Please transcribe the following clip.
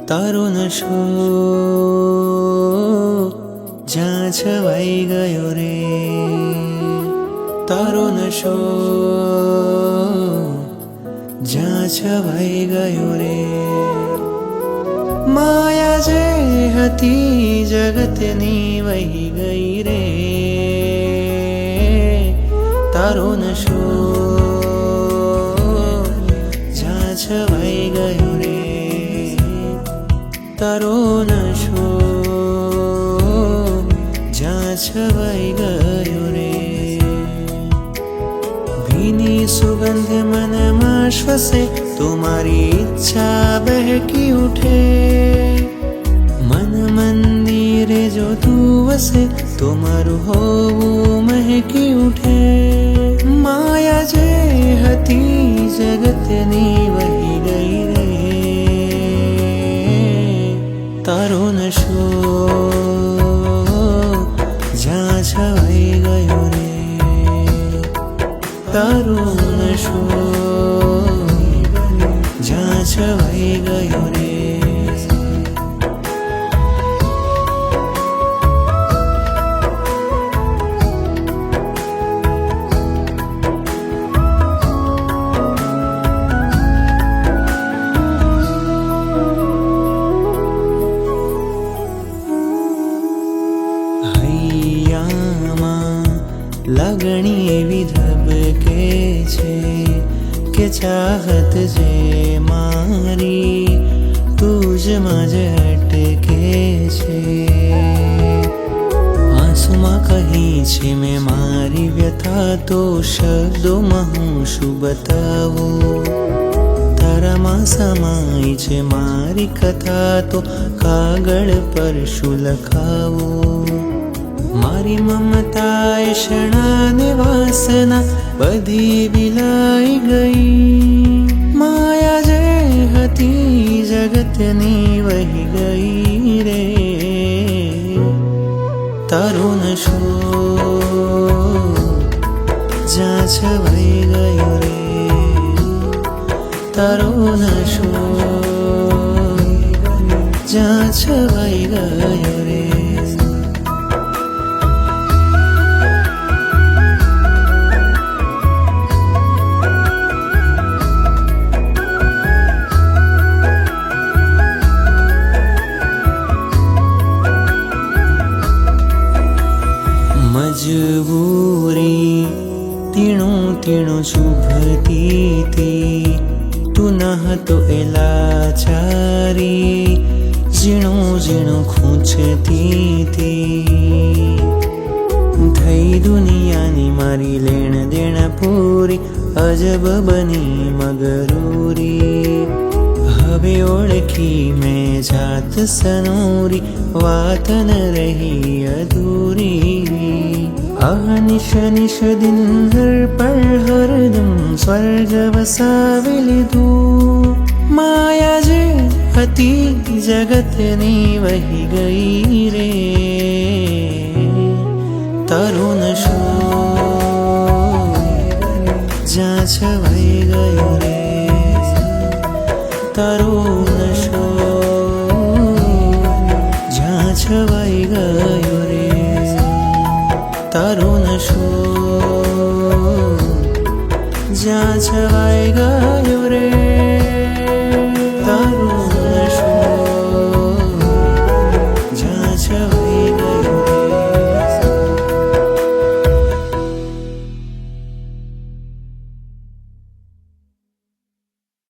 તારો નશો જ્યાં છવાઈ ગયો રે, તારો નશો જ્યાં છવાઈ ગયો રે. માયા જે હતી જગતની વહી ગઈ રે, તારો નશો જ્યાં છવાઈ ગયો રે, તારો નશો જ્યાં છવાઈ ગયો રે. ભીની સુગંધ મનમાં શ્વસે તો મારી ઈચ્છા બહેકી ઉઠે, મન મંદિરે જો તું વસે તો મારું હોવું મહેકી ઉઠે. માયા જે હતી જગતની વહી ગઈ રે, તારો નશો જ્યાં છવાઈ ગયો રે, તારો નશો જ્યાં છવાઈ ગયો રે. લાગણી એવી ધબકે છે કે ચાહત જે મારી તુજમાં જ અટકે છે. આંસુમાં કહી છે મેં મારી વ્યથા, તો શબ્દોમાં હું શું બતાવું. તારામાં સમાઈ છે મારી કથા, તો કાગળ પર શું લખાવું. મારી મમતાએ ક્ષણાને વાસના બધી વિલાઈ ગઈ. માયા જે હતી જગતની વહી ગઈ રે, તારો નશો જ્યાં છવાઈ ગયો રે, તારો નશો જ્યાં છવાઈ ગયો રે. મજબૂરી તીણું તીણું ચૂભતી તી, તું ન હતો એ લાચારી ઝીણું ઝીણું ખૂંચતી તી. થઈ દુનિયાની મારી લેણ દેણ પૂરી, અજબ બની મગરૂરી. હવે ઓળખી મેં જાત સનૂરી, વાત ન રહી અધૂરી. અહનિશ નિશ દિન હર પર હરદમ સ્વર્ગ વસાવી લીધું. માયા જે હતી જગતની વહી ગઈ રે, તારો નશો જ્યાં છવાઈ ગયો રે, તારો નશો જ્યાં છવાઈ ગયો રે, તારો નશો જ્યાં છવાઈ ગયો રે.